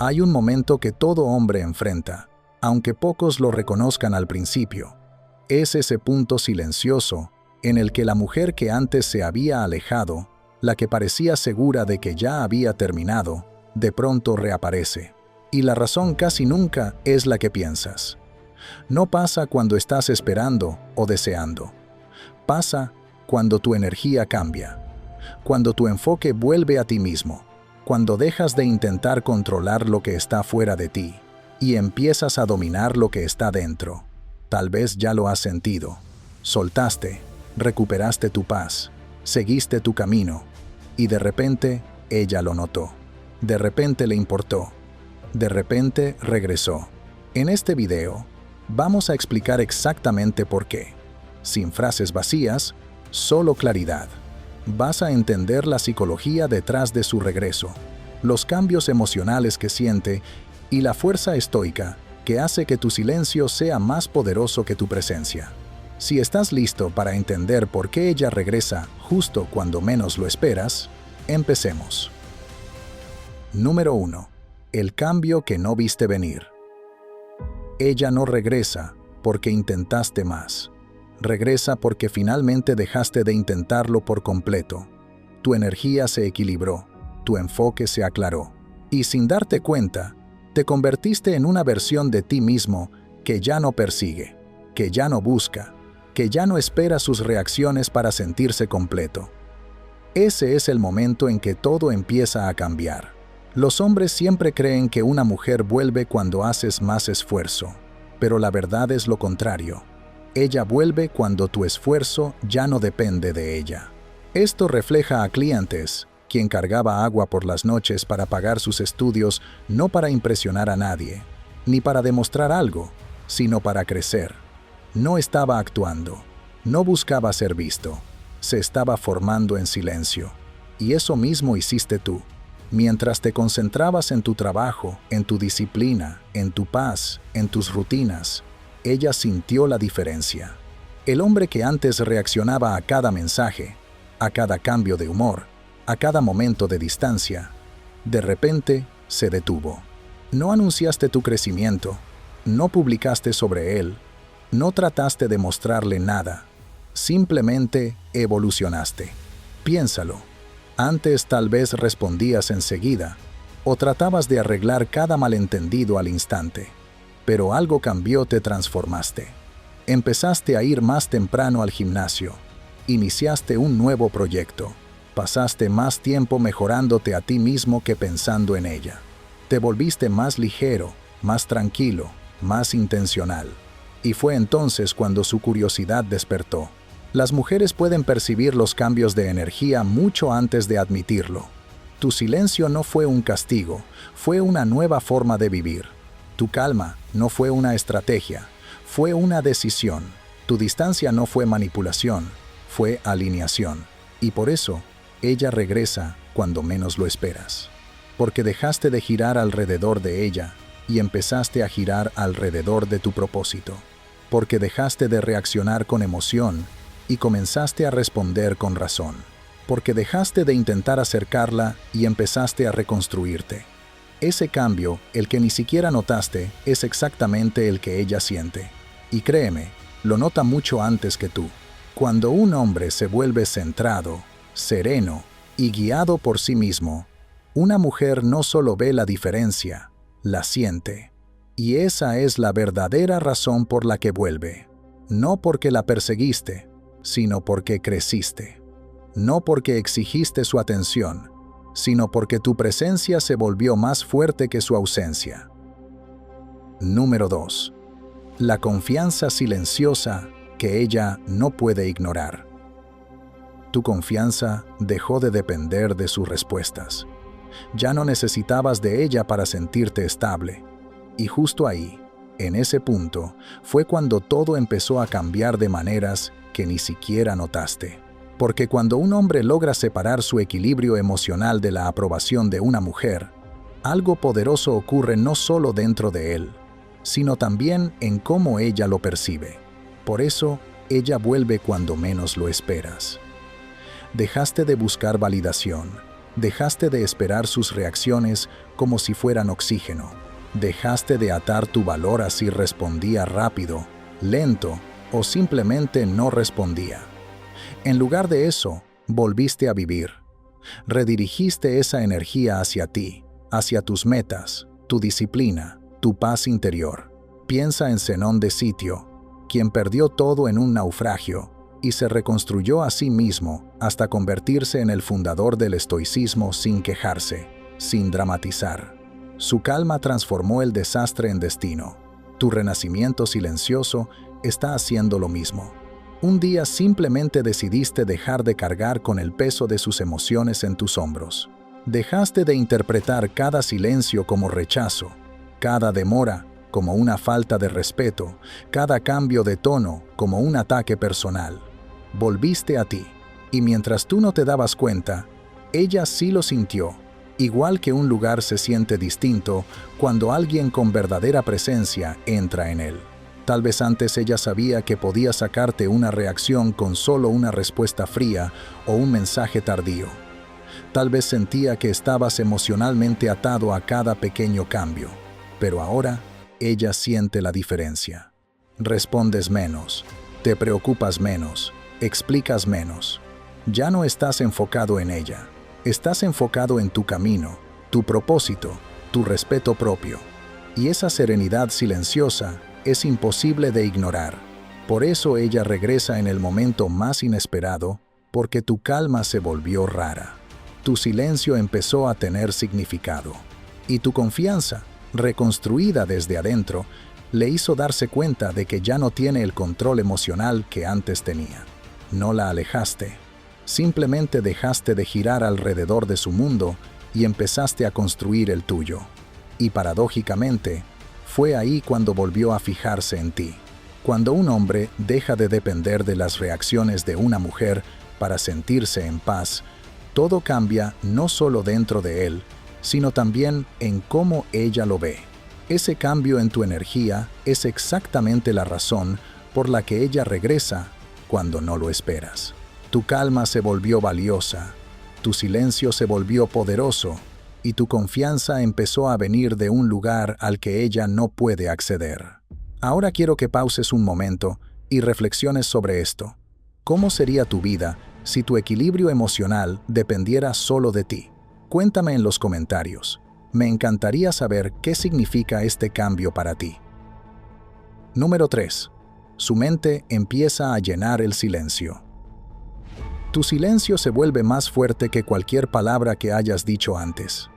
Hay un momento que todo hombre enfrenta, aunque pocos lo reconozcan al principio. Es ese punto silencioso en el que la mujer que antes se había alejado, la que parecía segura de que ya había terminado, de pronto reaparece. Y la razón casi nunca es la que piensas. No pasa cuando estás esperando o deseando. Pasa cuando tu energía cambia, cuando tu enfoque vuelve a ti mismo, cuando dejas de intentar controlar lo que está fuera de ti y empiezas a dominar lo que está dentro. Tal vez ya lo has sentido. Soltaste, recuperaste tu paz, seguiste tu camino y de repente ella lo notó. De repente le importó. De repente regresó. En este video vamos a explicar exactamente por qué. Sin frases vacías, solo claridad. Vas a entender la psicología detrás de su regreso, los cambios emocionales que siente y la fuerza estoica que hace que tu silencio sea más poderoso que tu presencia. Si estás listo para entender por qué ella regresa justo cuando menos lo esperas, empecemos. Número 1. El cambio que no viste venir. Ella no regresa porque intentaste más. Regresa porque finalmente dejaste de intentarlo por completo. Tu energía se equilibró, tu enfoque se aclaró. Y sin darte cuenta, te convertiste en una versión de ti mismo que ya no persigue, que ya no busca, que ya no espera sus reacciones para sentirse completo. Ese es el momento en que todo empieza a cambiar. Los hombres siempre creen que una mujer vuelve cuando haces más esfuerzo, pero la verdad es lo contrario. Ella vuelve cuando tu esfuerzo ya no depende de ella. Esto refleja a clientes, quien cargaba agua por las noches para pagar sus estudios, no para impresionar a nadie, ni para demostrar algo, sino para crecer. No estaba actuando, no buscaba ser visto, se estaba formando en silencio. Y eso mismo hiciste tú. Mientras te concentrabas en tu trabajo, en tu disciplina, en tu paz, en tus rutinas, ella sintió la diferencia. El hombre que antes reaccionaba a cada mensaje, a cada cambio de humor, a cada momento de distancia, de repente se detuvo. No anunciaste tu crecimiento, no publicaste sobre él, no trataste de mostrarle nada, simplemente evolucionaste. Piénsalo. Antes tal vez respondías enseguida, o tratabas de arreglar cada malentendido al instante. Pero algo cambió, te transformaste. Empezaste a ir más temprano al gimnasio. Iniciaste un nuevo proyecto. Pasaste más tiempo mejorándote a ti mismo que pensando en ella. Te volviste más ligero, más tranquilo, más intencional. Y fue entonces cuando su curiosidad despertó. Las mujeres pueden percibir los cambios de energía mucho antes de admitirlo. Tu silencio no fue un castigo, fue una nueva forma de vivir. Tu calma no fue una estrategia, fue una decisión. Tu distancia no fue manipulación, fue alineación. Y por eso, ella regresa cuando menos lo esperas. Porque dejaste de girar alrededor de ella y empezaste a girar alrededor de tu propósito. Porque dejaste de reaccionar con emoción y comenzaste a responder con razón. Porque dejaste de intentar acercarla y empezaste a reconstruirte. Ese cambio, el que ni siquiera notaste, es exactamente el que ella siente. Y créeme, lo nota mucho antes que tú. Cuando un hombre se vuelve centrado, sereno y guiado por sí mismo, una mujer no solo ve la diferencia, la siente. Y esa es la verdadera razón por la que vuelve. No porque la perseguiste, sino porque creciste. No porque exigiste su atención, sino porque tu presencia se volvió más fuerte que su ausencia. Número 2. La confianza silenciosa que ella no puede ignorar. Tu confianza dejó de depender de sus respuestas. Ya no necesitabas de ella para sentirte estable. Y justo ahí, en ese punto, fue cuando todo empezó a cambiar de maneras que ni siquiera notaste. Porque cuando un hombre logra separar su equilibrio emocional de la aprobación de una mujer, algo poderoso ocurre no solo dentro de él, sino también en cómo ella lo percibe. Por eso, ella vuelve cuando menos lo esperas. Dejaste de buscar validación, Dejaste de esperar sus reacciones como si fueran oxígeno. Dejaste de atar tu valor a si respondía rápido, lento o simplemente no respondía. En lugar de eso, volviste a vivir. Redirigiste esa energía hacia ti, hacia tus metas, tu disciplina, tu paz interior. Piensa en Zenón de Sitio, quien perdió todo en un naufragio y se reconstruyó a sí mismo hasta convertirse en el fundador del estoicismo sin quejarse, sin dramatizar. Su calma transformó el desastre en destino. Tu renacimiento silencioso está haciendo lo mismo. Un día simplemente decidiste dejar de cargar con el peso de sus emociones en tus hombros. Dejaste de interpretar cada silencio como rechazo, cada demora como una falta de respeto, cada cambio de tono como un ataque personal. Volviste a ti, y mientras tú no te dabas cuenta, ella sí lo sintió, igual que un lugar se siente distinto cuando alguien con verdadera presencia entra en él. Tal vez antes ella sabía que podía sacarte una reacción con solo una respuesta fría o un mensaje tardío. Tal vez sentía que estabas emocionalmente atado a cada pequeño cambio, pero ahora ella siente la diferencia. Respondes menos, te preocupas menos, explicas menos. Ya no estás enfocado en ella, estás enfocado en tu camino, tu propósito, tu respeto propio. Y esa serenidad silenciosa es imposible de ignorar. Por eso ella regresa en el momento más inesperado, porque tu calma se volvió rara. Tu silencio empezó a tener significado. Y tu confianza, reconstruida desde adentro, le hizo darse cuenta de que ya no tiene el control emocional que antes tenía. No la alejaste, simplemente dejaste de girar alrededor de su mundo y empezaste a construir el tuyo. Y paradójicamente, fue ahí cuando volvió a fijarse en ti. Cuando un hombre deja de depender de las reacciones de una mujer para sentirse en paz, todo cambia no solo dentro de él, sino también en cómo ella lo ve. Ese cambio en tu energía es exactamente la razón por la que ella regresa cuando no lo esperas. Tu calma se volvió valiosa, tu silencio se volvió poderoso y tu confianza empezó a venir de un lugar al que ella no puede acceder. Ahora quiero que pauses un momento y reflexiones sobre esto. ¿Cómo sería tu vida si tu equilibrio emocional dependiera solo de ti? Cuéntame en los comentarios. Me encantaría saber qué significa este cambio para ti. Número 3. Su mente empieza a llenar el silencio. Tu silencio se vuelve más fuerte que cualquier palabra que hayas dicho antes.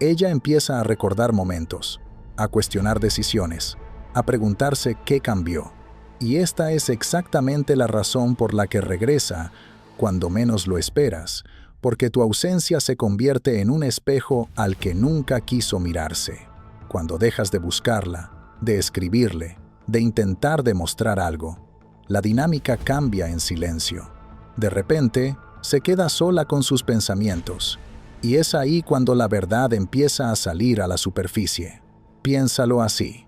Ella empieza a recordar momentos, a cuestionar decisiones, a preguntarse qué cambió. Y esta es exactamente la razón por la que regresa cuando menos lo esperas, porque tu ausencia se convierte en un espejo al que nunca quiso mirarse. Cuando dejas de buscarla, de escribirle, de intentar demostrar algo, la dinámica cambia en silencio. De repente, se queda sola con sus pensamientos, y es ahí cuando la verdad empieza a salir a la superficie. Piénsalo así.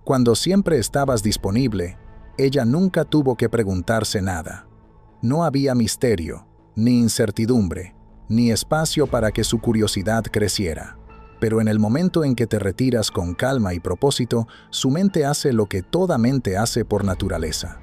Cuando siempre estabas disponible, ella nunca tuvo que preguntarse nada. No había misterio, ni incertidumbre, ni espacio para que su curiosidad creciera. Pero en el momento en que te retiras con calma y propósito, su mente hace lo que toda mente hace por naturaleza.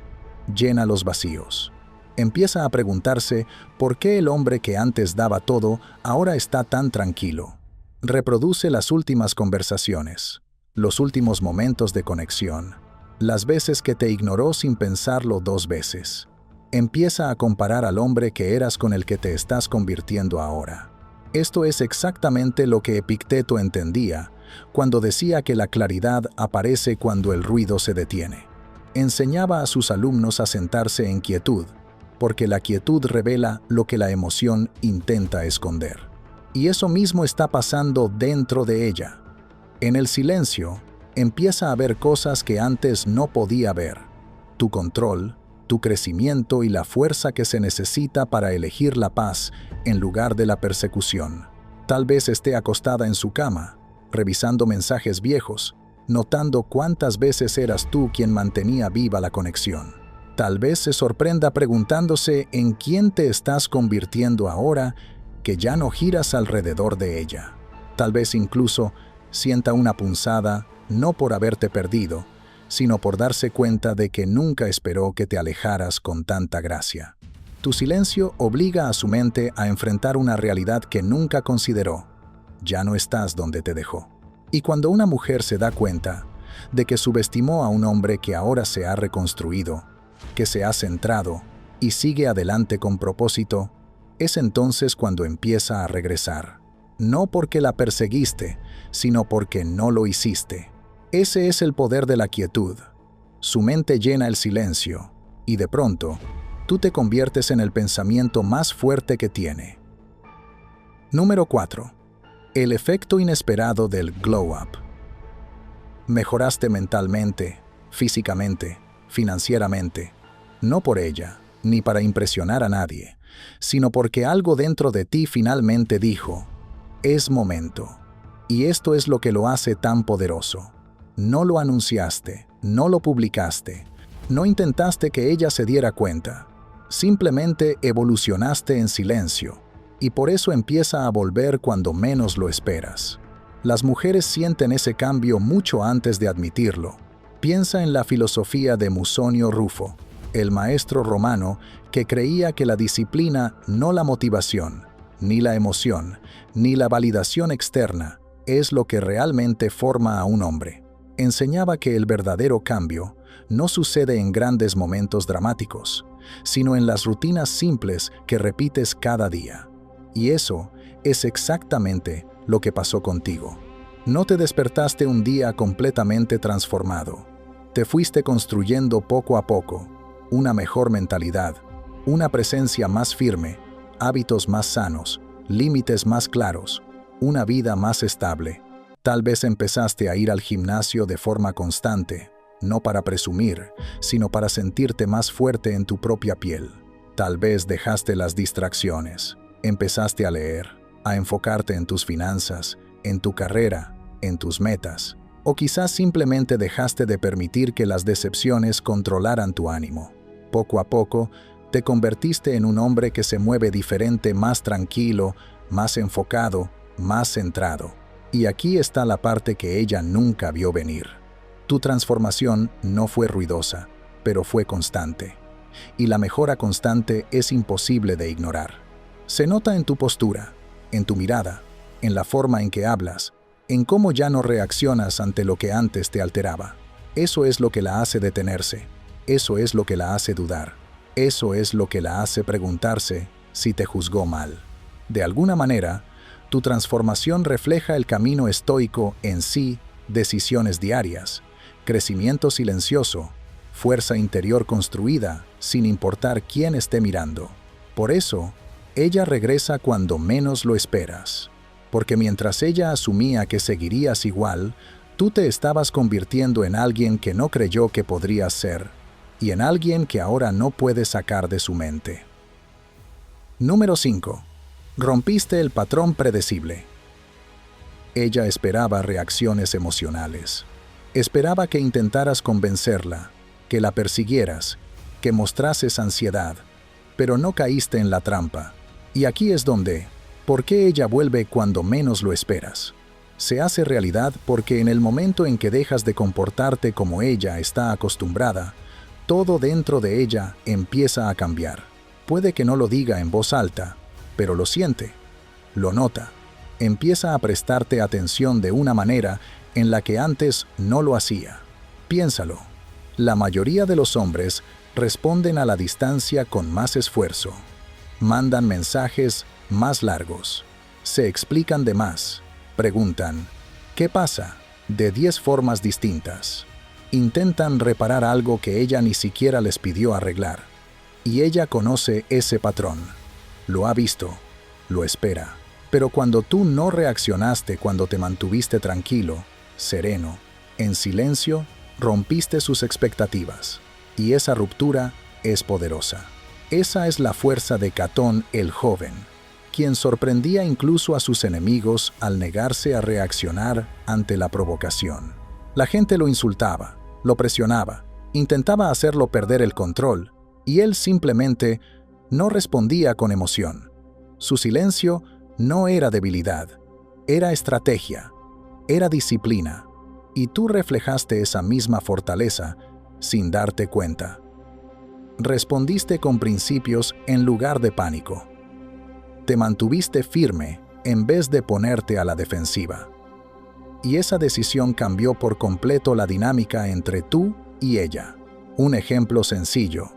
Llena los vacíos. Empieza a preguntarse por qué el hombre que antes daba todo ahora está tan tranquilo. Reproduce las últimas conversaciones, los últimos momentos de conexión, las veces que te ignoró sin pensarlo 2 veces. Empieza a comparar al hombre que eras con el que te estás convirtiendo ahora. Esto es exactamente lo que Epicteto entendía cuando decía que la claridad aparece cuando el ruido se detiene. Enseñaba a sus alumnos a sentarse en quietud, porque la quietud revela lo que la emoción intenta esconder. Y eso mismo está pasando dentro de ella. En el silencio, empieza a ver cosas que antes no podía ver. Tu control, tu crecimiento y la fuerza que se necesita para elegir la paz en lugar de la persecución. Tal vez esté acostada en su cama, revisando mensajes viejos, notando cuántas veces eras tú quien mantenía viva la conexión. Tal vez se sorprenda preguntándose en quién te estás convirtiendo ahora que ya no giras alrededor de ella. Tal vez incluso sienta una punzada, no por haberte perdido, sino por darse cuenta de que nunca esperó que te alejaras con tanta gracia. Tu silencio obliga a su mente a enfrentar una realidad que nunca consideró. Ya no estás donde te dejó. Y cuando una mujer se da cuenta de que subestimó a un hombre que ahora se ha reconstruido, que se ha centrado y sigue adelante con propósito, es entonces cuando empieza a regresar. No porque la perseguiste, sino porque no lo hiciste. Ese es el poder de la quietud. Su mente llena el silencio, y de pronto, tú te conviertes en el pensamiento más fuerte que tiene. Número 4. El efecto inesperado del glow up. Mejoraste mentalmente, físicamente, financieramente, no por ella, ni para impresionar a nadie, sino porque algo dentro de ti finalmente dijo, es momento. Y esto es lo que lo hace tan poderoso. No lo anunciaste, no lo publicaste, no intentaste que ella se diera cuenta. Simplemente evolucionaste en silencio, y por eso empieza a volver cuando menos lo esperas. Las mujeres sienten ese cambio mucho antes de admitirlo. Piensa en la filosofía de Musonio Rufo, el maestro romano que creía que la disciplina, no la motivación, ni la emoción, ni la validación externa, es lo que realmente forma a un hombre. Enseñaba que el verdadero cambio no sucede en grandes momentos dramáticos, sino en las rutinas simples que repites cada día. Y eso es exactamente lo que pasó contigo. No te despertaste un día completamente transformado. Te fuiste construyendo poco a poco una mejor mentalidad, una presencia más firme, hábitos más sanos, límites más claros, una vida más estable. Tal vez empezaste a ir al gimnasio de forma constante, no para presumir, sino para sentirte más fuerte en tu propia piel. Tal vez dejaste las distracciones, empezaste a leer, a enfocarte en tus finanzas, en tu carrera, en tus metas, o quizás simplemente dejaste de permitir que las decepciones controlaran tu ánimo. Poco a poco, te convertiste en un hombre que se mueve diferente, más tranquilo, más enfocado, más centrado. Y aquí está la parte que ella nunca vio venir. Tu transformación no fue ruidosa, pero fue constante. Y la mejora constante es imposible de ignorar. Se nota en tu postura, en tu mirada, en la forma en que hablas, en cómo ya no reaccionas ante lo que antes te alteraba. Eso es lo que la hace detenerse. Eso es lo que la hace dudar. Eso es lo que la hace preguntarse si te juzgó mal. De alguna manera, tu transformación refleja el camino estoico en sí, decisiones diarias, crecimiento silencioso, fuerza interior construida sin importar quién esté mirando. Por eso, ella regresa cuando menos lo esperas. Porque mientras ella asumía que seguirías igual, tú te estabas convirtiendo en alguien que no creyó que podrías ser, y en alguien que ahora no puede sacar de su mente. Número 5. Rompiste el patrón predecible. Ella esperaba reacciones emocionales. Esperaba que intentaras convencerla, que la persiguieras, que mostrases ansiedad, pero no caíste en la trampa. Y aquí es donde, ¿por qué ella vuelve cuando menos lo esperas? Se hace realidad porque en el momento en que dejas de comportarte como ella está acostumbrada, todo dentro de ella empieza a cambiar. Puede que no lo diga en voz alta, pero lo siente, lo nota. Empieza a prestarte atención de una manera en la que antes no lo hacía. Piénsalo. La mayoría de los hombres responden a la distancia con más esfuerzo. Mandan mensajes más largos. Se explican de más. Preguntan, ¿qué pasa? De 10 formas distintas. Intentan reparar algo que ella ni siquiera les pidió arreglar. Y ella conoce ese patrón. Lo ha visto, lo espera. Pero cuando tú no reaccionaste, cuando te mantuviste tranquilo, sereno, en silencio, rompiste sus expectativas. Y esa ruptura es poderosa. Esa es la fuerza de Catón el joven, quien sorprendía incluso a sus enemigos al negarse a reaccionar ante la provocación. La gente lo insultaba, lo presionaba, intentaba hacerlo perder el control, y él simplemente no respondía con emoción. Su silencio No era debilidad, era estrategia, era disciplina, y tú reflejaste esa misma fortaleza sin darte cuenta. Respondiste con principios en lugar de pánico. Te mantuviste firme en vez de ponerte a la defensiva. Y esa decisión cambió por completo la dinámica entre tú y ella. Un ejemplo sencillo.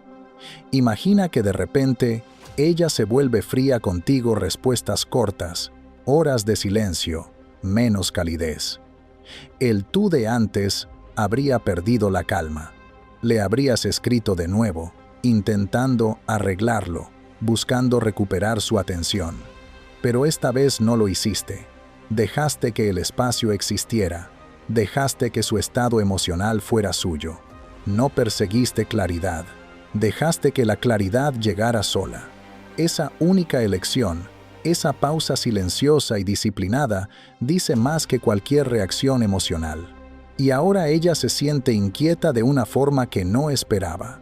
Imagina que de repente ella se vuelve fría contigo, respuestas cortas, horas de silencio, menos calidez. El tú de antes habría perdido la calma. Le habrías escrito de nuevo, intentando arreglarlo, buscando recuperar su atención. Pero esta vez no lo hiciste. Dejaste que el espacio existiera. Dejaste que su estado emocional fuera suyo. No perseguiste claridad. Dejaste que la claridad llegara sola. Esa única elección, esa pausa silenciosa y disciplinada, dice más que cualquier reacción emocional. Y ahora ella se siente inquieta de una forma que no esperaba.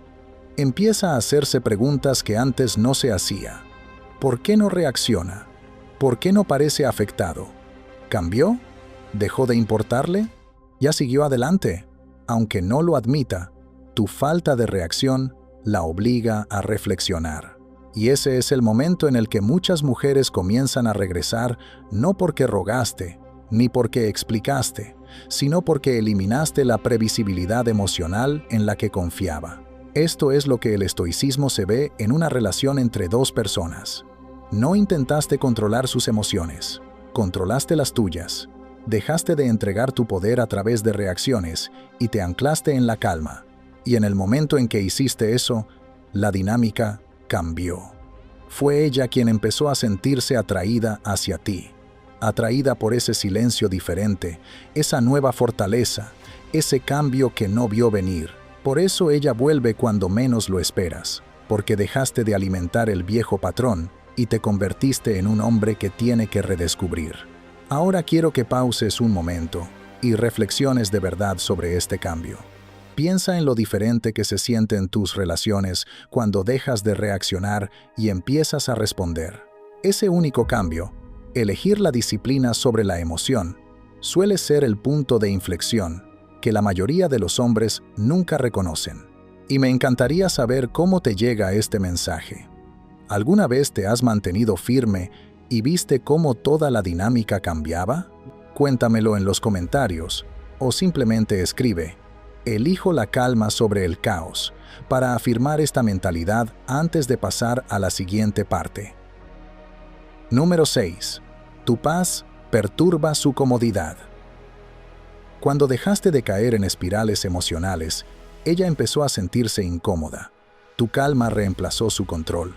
Empieza a hacerse preguntas que antes no se hacía. ¿Por qué no reacciona? ¿Por qué no parece afectado? ¿Cambió? ¿Dejó de importarle? ¿Ya siguió adelante? Aunque no lo admita, tu falta de reacción la obliga a reflexionar. Y ese es el momento en el que muchas mujeres comienzan a regresar, no porque rogaste, ni porque explicaste, sino porque eliminaste la previsibilidad emocional en la que confiaba. Esto es lo que el estoicismo se ve en una relación entre dos personas. No intentaste controlar sus emociones, controlaste las tuyas, dejaste de entregar tu poder a través de reacciones y te anclaste en la calma. Y en el momento en que hiciste eso, la dinámica cambió. Fue ella quien empezó a sentirse atraída hacia ti, atraída por ese silencio diferente, esa nueva fortaleza, ese cambio que no vio venir. Por eso ella vuelve cuando menos lo esperas, porque dejaste de alimentar el viejo patrón y te convertiste en un hombre que tiene que redescubrir. Ahora quiero que pauses un momento y reflexiones de verdad sobre este cambio. Piensa en lo diferente que se siente en tus relaciones cuando dejas de reaccionar y empiezas a responder. Ese único cambio, elegir la disciplina sobre la emoción, suele ser el punto de inflexión que la mayoría de los hombres nunca reconocen. Y me encantaría saber cómo te llega este mensaje. ¿Alguna vez te has mantenido firme y viste cómo toda la dinámica cambiaba? Cuéntamelo en los comentarios o simplemente escribe: elijo la calma sobre el caos, para afirmar esta mentalidad antes de pasar a la siguiente parte. Número 6. Tu paz perturba su comodidad. Cuando dejaste de caer en espirales emocionales, ella empezó a sentirse incómoda. Tu calma reemplazó su control.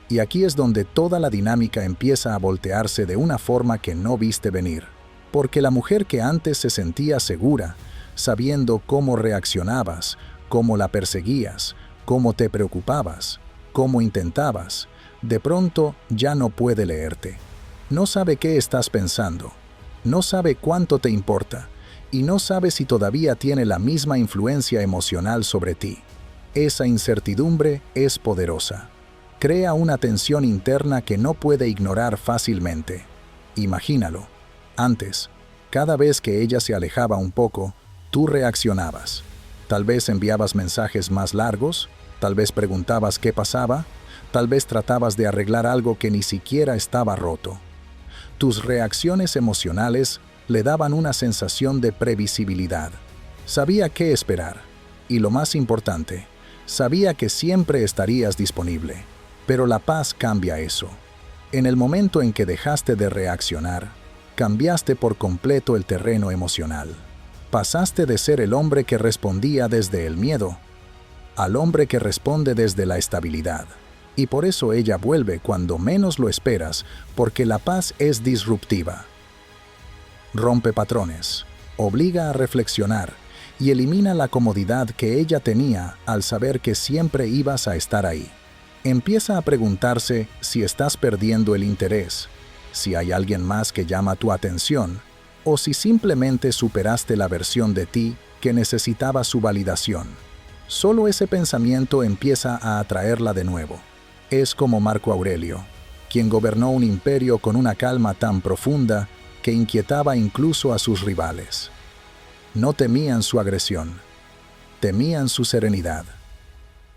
Y aquí es donde toda la dinámica empieza a voltearse de una forma que no viste venir. Porque la mujer que antes se sentía segura, sabiendo cómo reaccionabas, cómo la perseguías, cómo te preocupabas, cómo intentabas, de pronto ya no puede leerte. No sabe qué estás pensando, no sabe cuánto te importa y no sabe si todavía tiene la misma influencia emocional sobre ti. Esa incertidumbre es poderosa. Crea una tensión interna que no puede ignorar fácilmente. Imagínalo. Antes, cada vez que ella se alejaba un poco, tú reaccionabas. Tal vez enviabas mensajes más largos, tal vez preguntabas qué pasaba, tal vez tratabas de arreglar algo que ni siquiera estaba roto. Tus reacciones emocionales le daban una sensación de previsibilidad. Sabía qué esperar, y lo más importante, sabía que siempre estarías disponible. Pero la paz cambia eso. En el momento en que dejaste de reaccionar, cambiaste por completo el terreno emocional. Pasaste de ser el hombre que respondía desde el miedo al hombre que responde desde la estabilidad. Y por eso ella vuelve cuando menos lo esperas, porque la paz es disruptiva. Rompe patrones, obliga a reflexionar y elimina la comodidad que ella tenía al saber que siempre ibas a estar ahí. Empieza a preguntarse si estás perdiendo el interés, si hay alguien más que llama tu atención, o si simplemente superaste la versión de ti que necesitaba su validación. Solo ese pensamiento empieza a atraerla de nuevo. Es como Marco Aurelio, quien gobernó un imperio con una calma tan profunda que inquietaba incluso a sus rivales. No temían su agresión, temían su serenidad.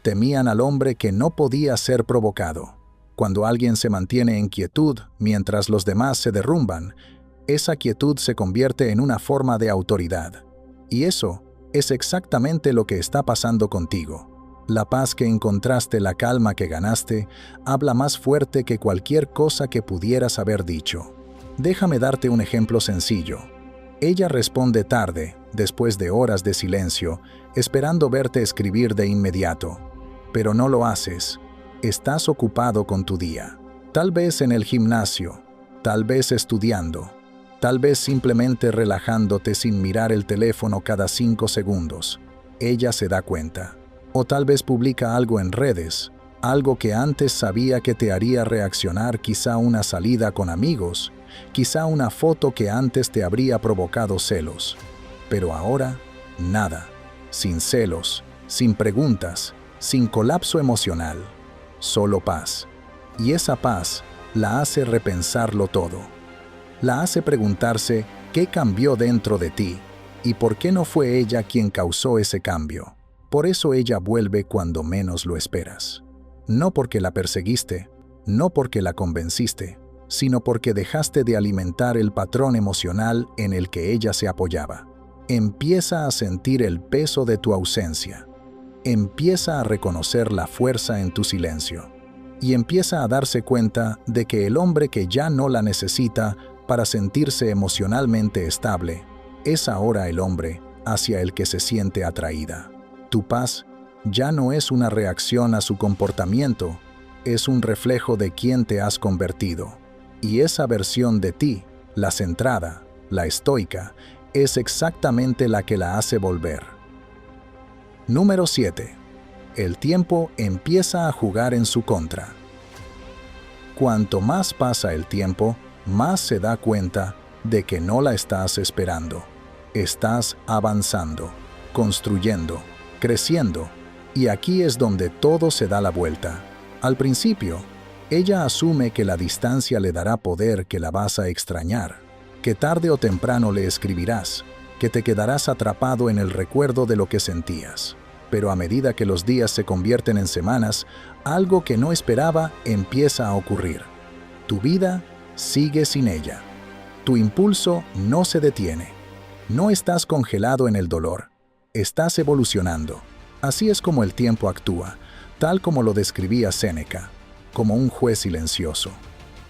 Temían al hombre que no podía ser provocado. Cuando alguien se mantiene en quietud mientras los demás se derrumban, esa quietud se convierte en una forma de autoridad. Y eso es exactamente lo que está pasando contigo. La paz que encontraste, la calma que ganaste, habla más fuerte que cualquier cosa que pudieras haber dicho. Déjame darte un ejemplo sencillo. Ella responde tarde, después de horas de silencio, esperando verte escribir de inmediato. Pero no lo haces. Estás ocupado con tu día. Tal vez en el gimnasio, tal vez estudiando, tal vez simplemente relajándote sin mirar el teléfono cada 5 segundos. Ella se da cuenta. O tal vez publica algo en redes, algo que antes sabía que te haría reaccionar, quizá una salida con amigos, quizá una foto que antes te habría provocado celos. Pero ahora, nada. Sin celos, sin preguntas, sin colapso emocional. Solo paz. Y esa paz la hace repensarlo todo. La hace preguntarse qué cambió dentro de ti y por qué no fue ella quien causó ese cambio. Por eso ella vuelve cuando menos lo esperas. No porque la perseguiste, no porque la convenciste, sino porque dejaste de alimentar el patrón emocional en el que ella se apoyaba. Empieza a sentir el peso de tu ausencia. Empieza a reconocer la fuerza en tu silencio. Y empieza a darse cuenta de que el hombre que ya no la necesita para sentirse emocionalmente estable, es ahora el hombre hacia el que se siente atraída. Tu paz ya no es una reacción a su comportamiento, es un reflejo de quién te has convertido. Y esa versión de ti, la centrada, la estoica, es exactamente la que la hace volver. Número 7. El tiempo empieza a jugar en su contra. Cuanto más pasa el tiempo, más se da cuenta de que no la estás esperando. Estás avanzando, construyendo, creciendo, y aquí es donde todo se da la vuelta. Al principio, ella asume que la distancia le dará poder, que la vas a extrañar, que tarde o temprano le escribirás, que te quedarás atrapado en el recuerdo de lo que sentías. Pero a medida que los días se convierten en semanas, algo que no esperaba empieza a ocurrir. Tu vida sigue sin ella. Tu impulso no se detiene. No estás congelado en el dolor. Estás evolucionando. Así es como el tiempo actúa, tal como lo describía Séneca, como un juez silencioso.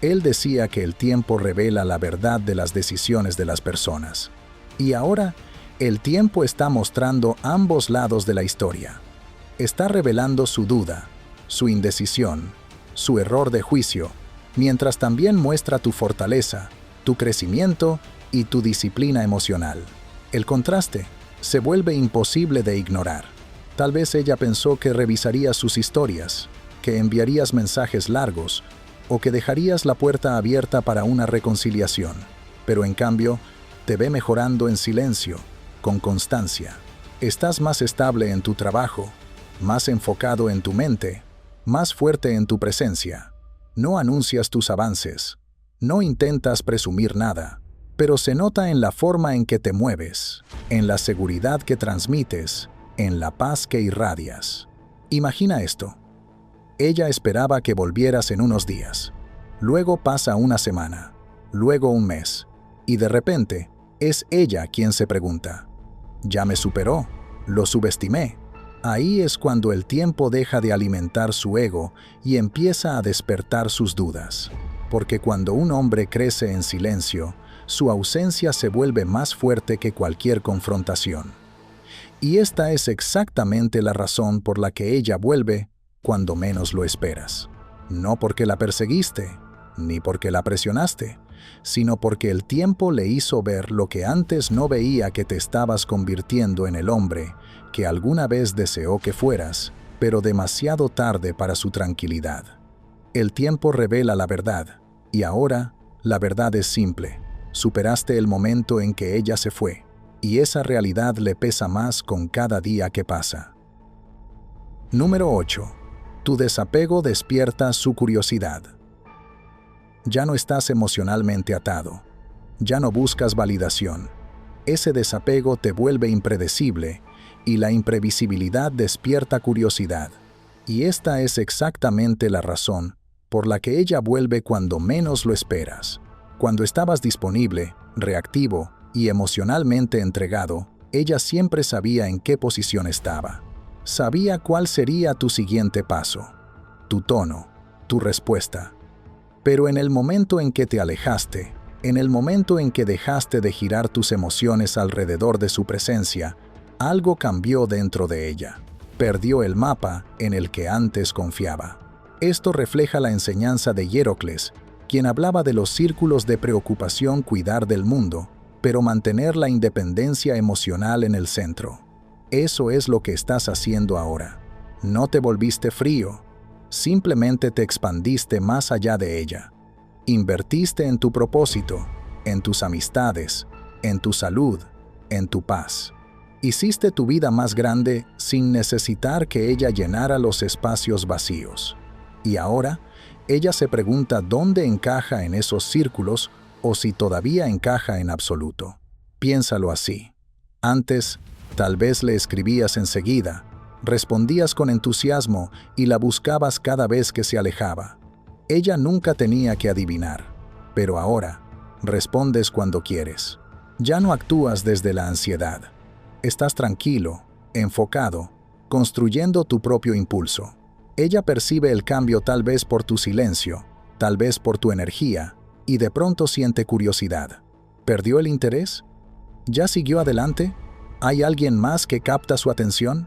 Él decía que el tiempo revela la verdad de las decisiones de las personas. Y ahora, el tiempo está mostrando ambos lados de la historia. Está revelando su duda, su indecisión, su error de juicio, mientras también muestra tu fortaleza, tu crecimiento y tu disciplina emocional. El contraste se vuelve imposible de ignorar. Tal vez ella pensó que revisarías sus historias, que enviarías mensajes largos o que dejarías la puerta abierta para una reconciliación, pero en cambio, te ve mejorando en silencio, con constancia. Estás más estable en tu trabajo, más enfocado en tu mente, más fuerte en tu presencia. No anuncias tus avances, no intentas presumir nada, pero se nota en la forma en que te mueves, en la seguridad que transmites, en la paz que irradias. Imagina esto. Ella esperaba que volvieras en unos días. Luego pasa una semana, luego un mes, y de repente es ella quien se pregunta: ¿ya me superó? ¿Lo subestimé? Ahí es cuando el tiempo deja de alimentar su ego y empieza a despertar sus dudas. Porque cuando un hombre crece en silencio, su ausencia se vuelve más fuerte que cualquier confrontación. Y esta es exactamente la razón por la que ella vuelve cuando menos lo esperas. No porque la perseguiste, ni porque la presionaste, sino porque el tiempo le hizo ver lo que antes no veía, que te estabas convirtiendo en el hombre que alguna vez deseó que fueras, pero demasiado tarde para su tranquilidad. El tiempo revela la verdad, y ahora la verdad es simple. Superaste el momento en que ella se fue, y esa realidad le pesa más con cada día que pasa. Número 8. Tu desapego despierta su curiosidad. Ya no estás emocionalmente atado. Ya no buscas validación. Ese desapego te vuelve impredecible y la imprevisibilidad despierta curiosidad. Y esta es exactamente la razón por la que ella vuelve cuando menos lo esperas. Cuando estabas disponible, reactivo y emocionalmente entregado, ella siempre sabía en qué posición estaba. Sabía cuál sería tu siguiente paso, tu tono, tu respuesta. Pero en el momento en que te alejaste, en el momento en que dejaste de girar tus emociones alrededor de su presencia, algo cambió dentro de ella. Perdió el mapa en el que antes confiaba. Esto refleja la enseñanza de Hierocles, quien hablaba de los círculos de preocupación cuidar del mundo, pero mantener la independencia emocional en el centro. Eso es lo que estás haciendo ahora. No te volviste frío, simplemente te expandiste más allá de ella. Invertiste en tu propósito, en tus amistades, en tu salud, en tu paz. Hiciste tu vida más grande sin necesitar que ella llenara los espacios vacíos. Y ahora, ella se pregunta dónde encaja en esos círculos o si todavía encaja en absoluto. Piénsalo así. Antes, tal vez le escribías enseguida, respondías con entusiasmo y la buscabas cada vez que se alejaba. Ella nunca tenía que adivinar, pero ahora, respondes cuando quieres. Ya no actúas desde la ansiedad. Estás tranquilo, enfocado, construyendo tu propio impulso. Ella percibe el cambio tal vez por tu silencio, tal vez por tu energía, y de pronto siente curiosidad. ¿Perdió el interés? ¿Ya siguió adelante? ¿Hay alguien más que capta su atención?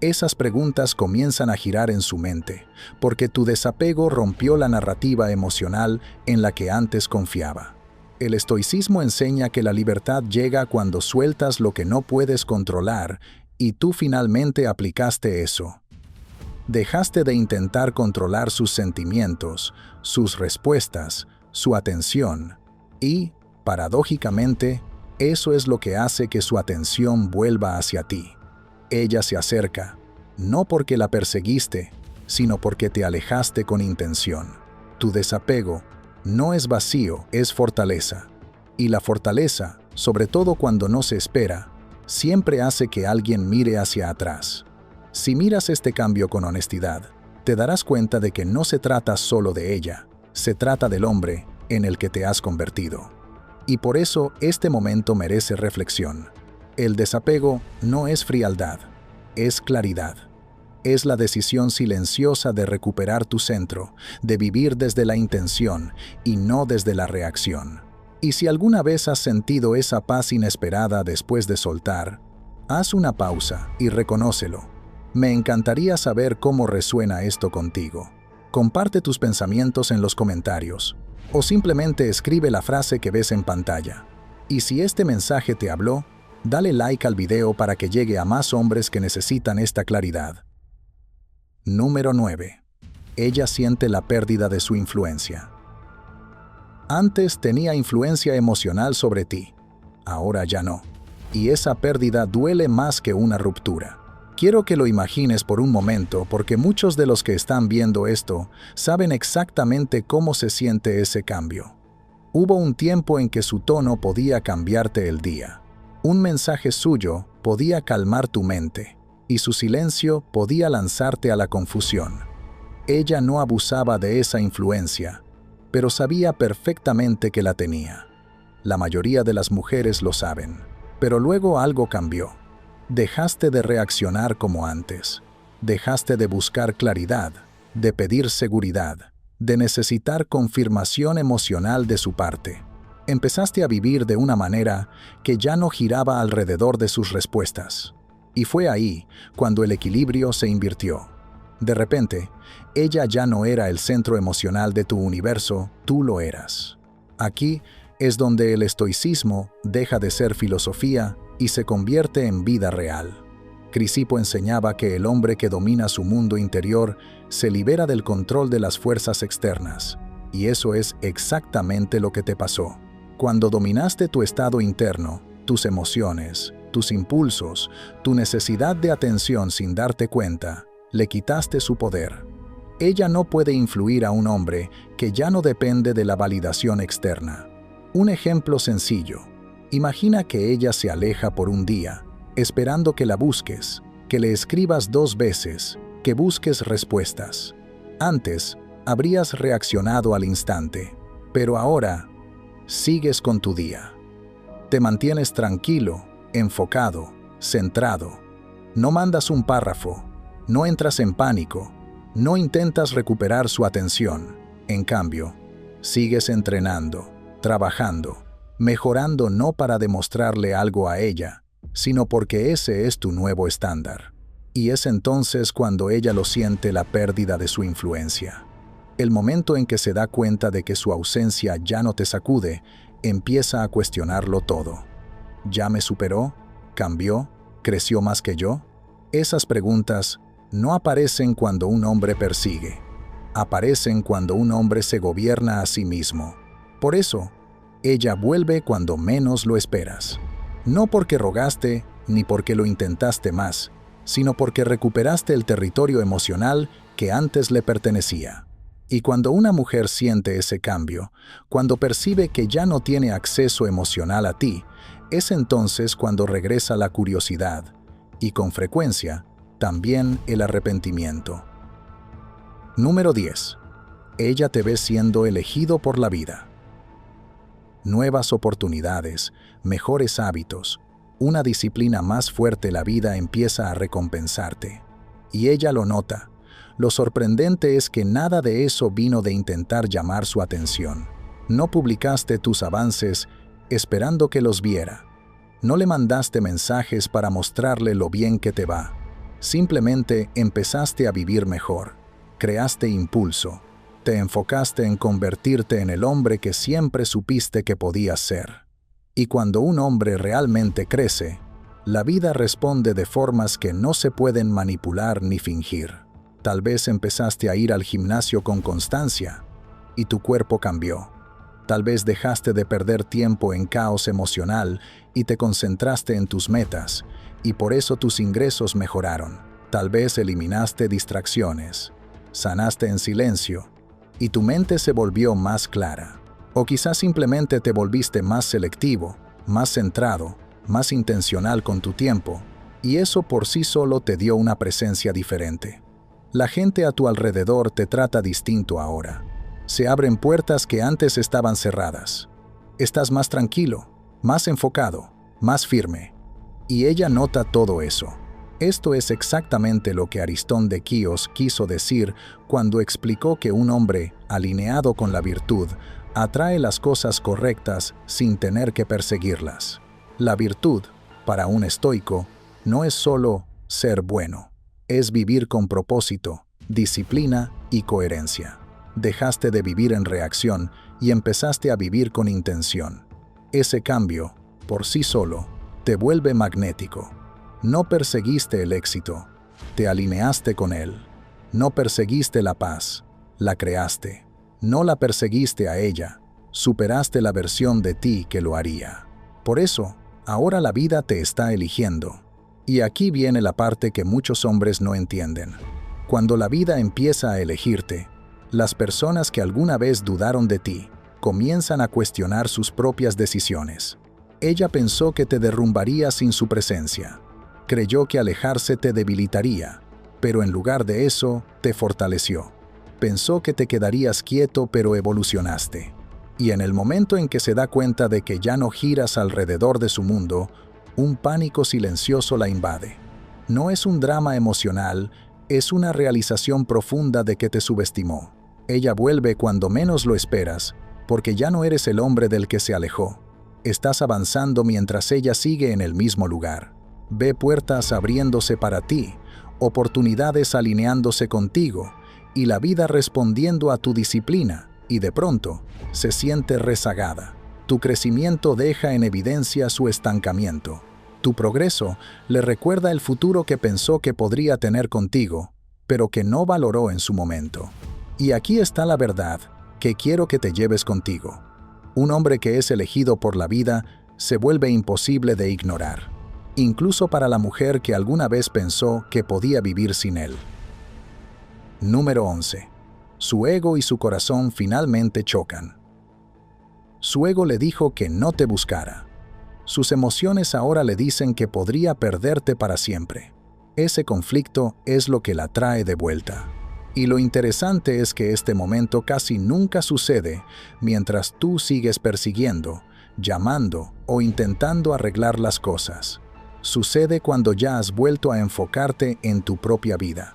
Esas preguntas comienzan a girar en su mente, porque tu desapego rompió la narrativa emocional en la que antes confiaba. El estoicismo enseña que la libertad llega cuando sueltas lo que no puedes controlar, y tú finalmente aplicaste eso. Dejaste de intentar controlar sus sentimientos, sus respuestas, su atención, y, paradójicamente, eso es lo que hace que su atención vuelva hacia ti. Ella se acerca, no porque la perseguiste, sino porque te alejaste con intención. Tu desapego no es vacío, es fortaleza. Y la fortaleza, sobre todo cuando no se espera, siempre hace que alguien mire hacia atrás. Si miras este cambio con honestidad, te darás cuenta de que no se trata solo de ella, se trata del hombre en el que te has convertido. Y por eso este momento merece reflexión. El desapego no es frialdad, es claridad. Es la decisión silenciosa de recuperar tu centro, de vivir desde la intención y no desde la reacción. Y si alguna vez has sentido esa paz inesperada después de soltar, haz una pausa y reconócelo. Me encantaría saber cómo resuena esto contigo. Comparte tus pensamientos en los comentarios, o simplemente escribe la frase que ves en pantalla. Y si este mensaje te habló, dale like al video para que llegue a más hombres que necesitan esta claridad. Número 9. Ella siente la pérdida de su influencia. Antes tenía influencia emocional sobre ti, ahora ya no. Y esa pérdida duele más que una ruptura. Quiero que lo imagines por un momento porque muchos de los que están viendo esto saben exactamente cómo se siente ese cambio. Hubo un tiempo en que su tono podía cambiarte el día. Un mensaje suyo podía calmar tu mente, y su silencio podía lanzarte a la confusión. Ella no abusaba de esa influencia, pero sabía perfectamente que la tenía. La mayoría de las mujeres lo saben, pero luego algo cambió. Dejaste de reaccionar como antes. Dejaste de buscar claridad, de pedir seguridad, de necesitar confirmación emocional de su parte. Empezaste a vivir de una manera que ya no giraba alrededor de sus respuestas. Y fue ahí cuando el equilibrio se invirtió. De repente, ella ya no era el centro emocional de tu universo, tú lo eras. Aquí es donde el estoicismo deja de ser filosofía y se convierte en vida real. Crisipo enseñaba que el hombre que domina su mundo interior se libera del control de las fuerzas externas, y eso es exactamente lo que te pasó. Cuando dominaste tu estado interno, tus emociones, tus impulsos, tu necesidad de atención sin darte cuenta, le quitaste su poder. Ella no puede influir a un hombre que ya no depende de la validación externa. Un ejemplo sencillo. Imagina que ella se aleja por un día, esperando que la busques, que le escribas 2 veces, que busques respuestas. Antes, habrías reaccionado al instante, pero ahora, sigues con tu día. Te mantienes tranquilo, enfocado, centrado. No mandas un párrafo, no entras en pánico, no intentas recuperar su atención. En cambio, sigues entrenando, trabajando, mejorando no para demostrarle algo a ella, sino porque ese es tu nuevo estándar. Y es entonces cuando ella lo siente la pérdida de su influencia. El momento en que se da cuenta de que su ausencia ya no te sacude, empieza a cuestionarlo todo. ¿Ya me superó? ¿Cambió? ¿Creció más que yo? Esas preguntas no aparecen cuando un hombre persigue. Aparecen cuando un hombre se gobierna a sí mismo. Por eso, ella vuelve cuando menos lo esperas. No porque rogaste ni porque lo intentaste más, sino porque recuperaste el territorio emocional que antes le pertenecía. Y cuando una mujer siente ese cambio, cuando percibe que ya no tiene acceso emocional a ti, es entonces cuando regresa la curiosidad y, con frecuencia, también el arrepentimiento. Número 10. Ella te ve siendo elegido por la vida. Nuevas oportunidades, mejores hábitos, una disciplina más fuerte, la vida empieza a recompensarte. Y ella lo nota. Lo sorprendente es que nada de eso vino de intentar llamar su atención. No publicaste tus avances esperando que los viera. No le mandaste mensajes para mostrarle lo bien que te va. Simplemente empezaste a vivir mejor. Creaste impulso. Te enfocaste en convertirte en el hombre que siempre supiste que podías ser. Y cuando un hombre realmente crece, la vida responde de formas que no se pueden manipular ni fingir. Tal vez empezaste a ir al gimnasio con constancia y tu cuerpo cambió. Tal vez dejaste de perder tiempo en caos emocional y te concentraste en tus metas, y por eso tus ingresos mejoraron. Tal vez eliminaste distracciones, sanaste en silencio, y tu mente se volvió más clara. O quizás simplemente te volviste más selectivo, más centrado, más intencional con tu tiempo, y eso por sí solo te dio una presencia diferente. La gente a tu alrededor te trata distinto ahora. Se abren puertas que antes estaban cerradas. Estás más tranquilo, más enfocado, más firme. Y ella nota todo eso. Esto es exactamente lo que Aristón de Quíos quiso decir cuando explicó que un hombre alineado con la virtud atrae las cosas correctas sin tener que perseguirlas. La virtud, para un estoico, no es solo ser bueno. Es vivir con propósito, disciplina y coherencia. Dejaste de vivir en reacción y empezaste a vivir con intención. Ese cambio, por sí solo, te vuelve magnético. No perseguiste el éxito, te alineaste con él. No perseguiste la paz, la creaste. No la perseguiste a ella, superaste la versión de ti que lo haría. Por eso, ahora la vida te está eligiendo. Y aquí viene la parte que muchos hombres no entienden. Cuando la vida empieza a elegirte, las personas que alguna vez dudaron de ti comienzan a cuestionar sus propias decisiones. Ella pensó que te derrumbaría sin su presencia. Creyó que alejarse te debilitaría, pero en lugar de eso, te fortaleció. Pensó que te quedarías quieto, pero evolucionaste. Y en el momento en que se da cuenta de que ya no giras alrededor de su mundo, un pánico silencioso la invade. No es un drama emocional, es una realización profunda de que te subestimó. Ella vuelve cuando menos lo esperas, porque ya no eres el hombre del que se alejó. Estás avanzando mientras ella sigue en el mismo lugar. Ve puertas abriéndose para ti, oportunidades alineándose contigo, y la vida respondiendo a tu disciplina, y de pronto se siente rezagada. Tu crecimiento deja en evidencia su estancamiento. Tu progreso le recuerda el futuro que pensó que podría tener contigo, pero que no valoró en su momento. Y aquí está la verdad que quiero que te lleves contigo. Un hombre que es elegido por la vida se vuelve imposible de ignorar, incluso para la mujer que alguna vez pensó que podía vivir sin él. Número 11. Su ego y su corazón finalmente chocan. Su ego le dijo que no te buscara. Sus emociones ahora le dicen que podría perderte para siempre. Ese conflicto es lo que la trae de vuelta. Y lo interesante es que este momento casi nunca sucede mientras tú sigues persiguiendo, llamando o intentando arreglar las cosas. Sucede cuando ya has vuelto a enfocarte en tu propia vida,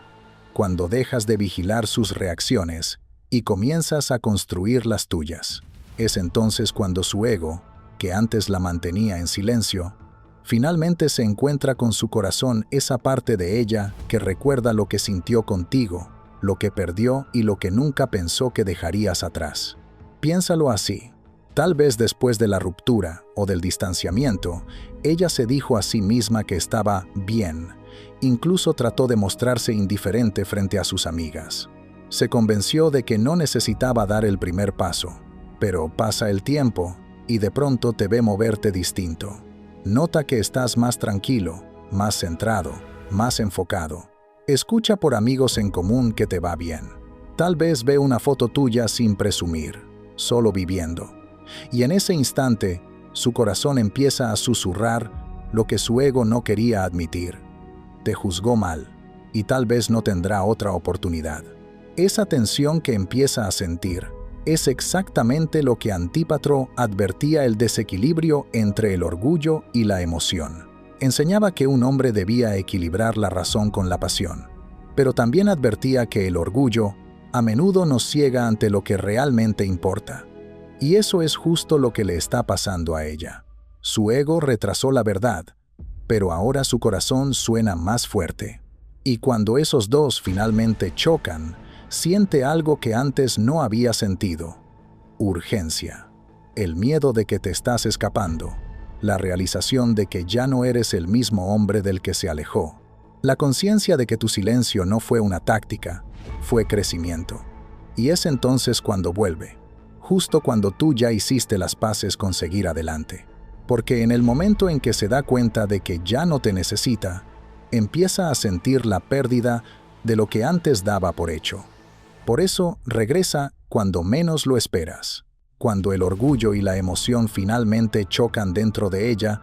cuando dejas de vigilar sus reacciones y comienzas a construir las tuyas. Es entonces cuando su ego, que antes la mantenía en silencio, finalmente se encuentra con su corazón, esa parte de ella que recuerda lo que sintió contigo, lo que perdió y lo que nunca pensó que dejarías atrás. Piénsalo así. Tal vez después de la ruptura o del distanciamiento, ella se dijo a sí misma que estaba bien. Incluso trató de mostrarse indiferente frente a sus amigas. Se convenció de que no necesitaba dar el primer paso. Pero pasa el tiempo y de pronto te ve moverte distinto. Nota que estás más tranquilo, más centrado, más enfocado. Escucha por amigos en común que te va bien. Tal vez ve una foto tuya sin presumir, solo viviendo. Y en ese instante, su corazón empieza a susurrar lo que su ego no quería admitir. Te juzgó mal, y tal vez no tendrá otra oportunidad. Esa tensión que empieza a sentir es exactamente lo que Antípatro advertía: el desequilibrio entre el orgullo y la emoción. Enseñaba que un hombre debía equilibrar la razón con la pasión, pero también advertía que el orgullo a menudo nos ciega ante lo que realmente importa. Y eso es justo lo que le está pasando a ella. Su ego retrasó la verdad, pero ahora su corazón suena más fuerte. Y cuando esos dos finalmente chocan, siente algo que antes no había sentido: urgencia, el miedo de que te estás escapando, la realización de que ya no eres el mismo hombre del que se alejó, la conciencia de que tu silencio no fue una táctica, fue crecimiento. Y es entonces cuando vuelve, justo cuando tú ya hiciste las paces con seguir adelante. Porque en el momento en que se da cuenta de que ya no te necesita, empieza a sentir la pérdida de lo que antes daba por hecho. Por eso regresa cuando menos lo esperas. Cuando el orgullo y la emoción finalmente chocan dentro de ella,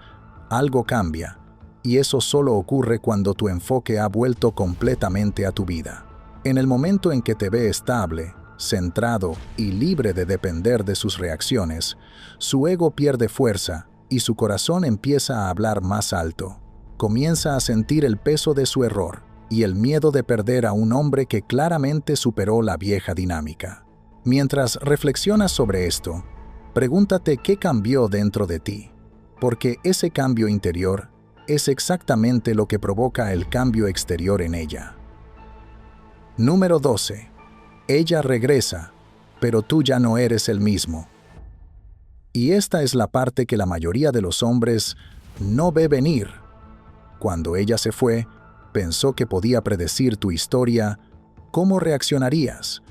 algo cambia, y eso solo ocurre cuando tu enfoque ha vuelto completamente a tu vida. En el momento en que te ve estable, centrado y libre de depender de sus reacciones, su ego pierde fuerza y su corazón empieza a hablar más alto. Comienza a sentir el peso de su error y el miedo de perder a un hombre que claramente superó la vieja dinámica. Mientras reflexionas sobre esto, pregúntate qué cambió dentro de ti, porque ese cambio interior es exactamente lo que provoca el cambio exterior en ella. Número 12. Ella regresa, pero tú ya no eres el mismo. Y esta es la parte que la mayoría de los hombres no ve venir. Cuando ella se fue, pensó que podía predecir tu historia. ¿Cómo reaccionarías?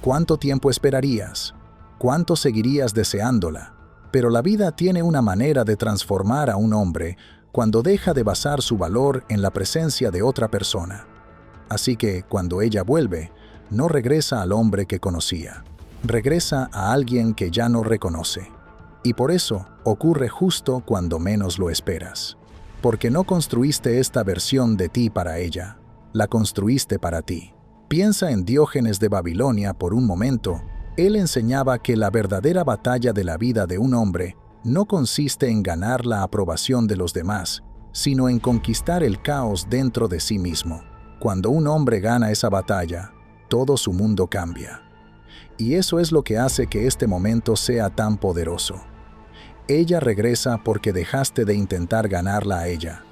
¿Cuánto tiempo esperarías? ¿Cuánto seguirías deseándola? Pero la vida tiene una manera de transformar a un hombre cuando deja de basar su valor en la presencia de otra persona. Así que, cuando ella vuelve, no regresa al hombre que conocía. Regresa a alguien que ya no reconoce. Y por eso ocurre justo cuando menos lo esperas. Porque no construiste esta versión de ti para ella, la construiste para ti. Piensa en Diógenes de Babilonia por un momento. Él enseñaba que la verdadera batalla de la vida de un hombre no consiste en ganar la aprobación de los demás, sino en conquistar el caos dentro de sí mismo. Cuando un hombre gana esa batalla, todo su mundo cambia. Y eso es lo que hace que este momento sea tan poderoso. Ella regresa porque dejaste de intentar ganarla a ella.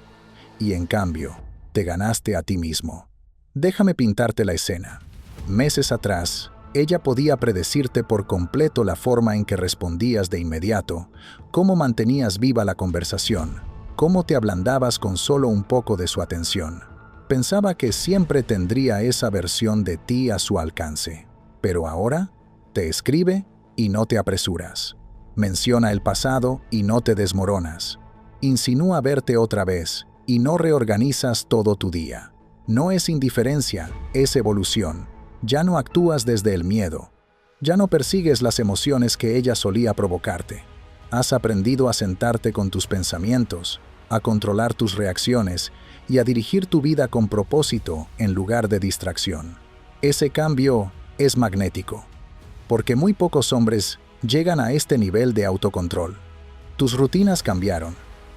Y en cambio, te ganaste a ti mismo. Déjame pintarte la escena. Meses atrás, ella podía predecirte por completo la forma en que respondías de inmediato, cómo mantenías viva la conversación, cómo te ablandabas con solo un poco de su atención. Pensaba que siempre tendría esa versión de ti a su alcance. Pero ahora, te escribe y no te apresuras. Menciona el pasado y no te desmoronas. Insinúa verte otra vez y no reorganizas todo tu día. No es indiferencia, es evolución. Ya no actúas desde el miedo. Ya no persigues las emociones que ella solía provocarte. Has aprendido a sentarte con tus pensamientos, a controlar tus reacciones y a dirigir tu vida con propósito en lugar de distracción. Ese cambio es magnético, porque muy pocos hombres llegan a este nivel de autocontrol. Tus rutinas cambiaron.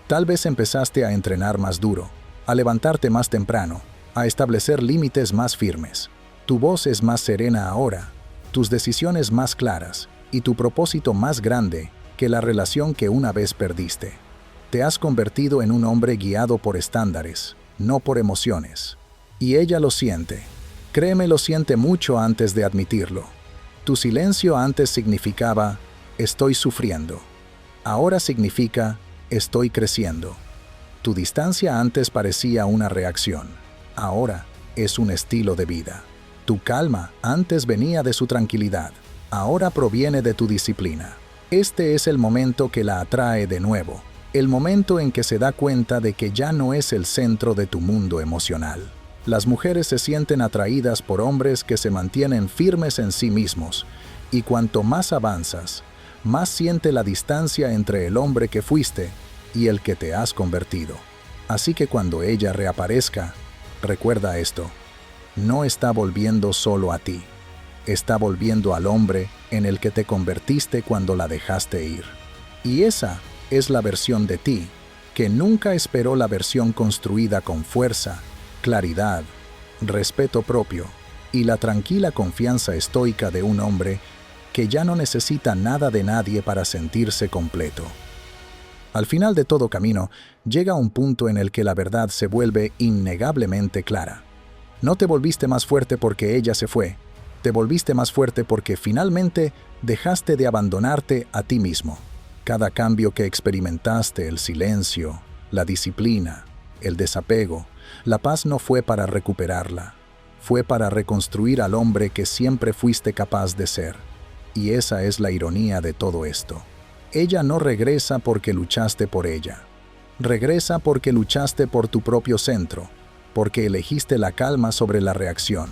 Tal vez empezaste a entrenar más duro, a levantarte más temprano, a establecer límites más firmes. Tu voz es más serena ahora, tus decisiones más claras y tu propósito más grande que la relación que una vez perdiste. Te has convertido en un hombre guiado por estándares, no por emociones. Y ella lo siente. Créeme, lo siente mucho antes de admitirlo. Tu silencio antes significaba, estoy sufriendo. Ahora significa, estoy creciendo. Tu distancia antes parecía una reacción. Ahora es un estilo de vida. Tu calma antes venía de su tranquilidad. Ahora proviene de tu disciplina. Este es el momento que la atrae de nuevo. El momento en que se da cuenta de que ya no es el centro de tu mundo emocional. Las mujeres se sienten atraídas por hombres que se mantienen firmes en sí mismos, y cuanto más avanzas, más siente la distancia entre el hombre que fuiste y el que te has convertido. Así que cuando ella reaparezca, recuerda esto: no está volviendo solo a ti, está volviendo al hombre en el que te convertiste cuando la dejaste ir. Y esa es la versión de ti que nunca esperó la versión construida con fuerza, claridad, respeto propio y la tranquila confianza estoica de un hombre que ya no necesita nada de nadie para sentirse completo. Al final de todo camino, llega un punto en el que la verdad se vuelve innegablemente clara. No te volviste más fuerte porque ella se fue, te volviste más fuerte porque finalmente dejaste de abandonarte a ti mismo. Cada cambio que experimentaste, el silencio, la disciplina, el desapego, la paz, no fue para recuperarla, fue para reconstruir al hombre que siempre fuiste capaz de ser. Y esa es la ironía de todo esto. Ella no regresa porque luchaste por ella. Regresa porque luchaste por tu propio centro, porque elegiste la calma sobre la reacción,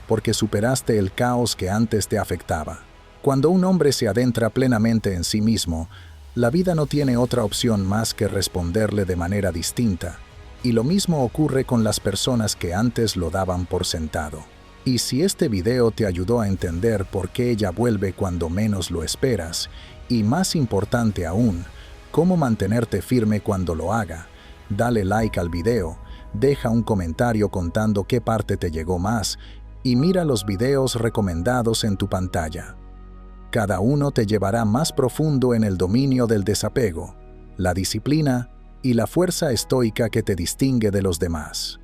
porque superaste el caos que antes te afectaba. Cuando un hombre se adentra plenamente en sí mismo, la vida no tiene otra opción más que responderle de manera distinta. Y lo mismo ocurre con las personas que antes lo daban por sentado. Y si este video te ayudó a entender por qué ella vuelve cuando menos lo esperas, y más importante aún, cómo mantenerte firme cuando lo haga, dale like al video, deja un comentario contando qué parte te llegó más, y mira los videos recomendados en tu pantalla. Cada uno te llevará más profundo en el dominio del desapego, la disciplina y la fuerza estoica que te distingue de los demás.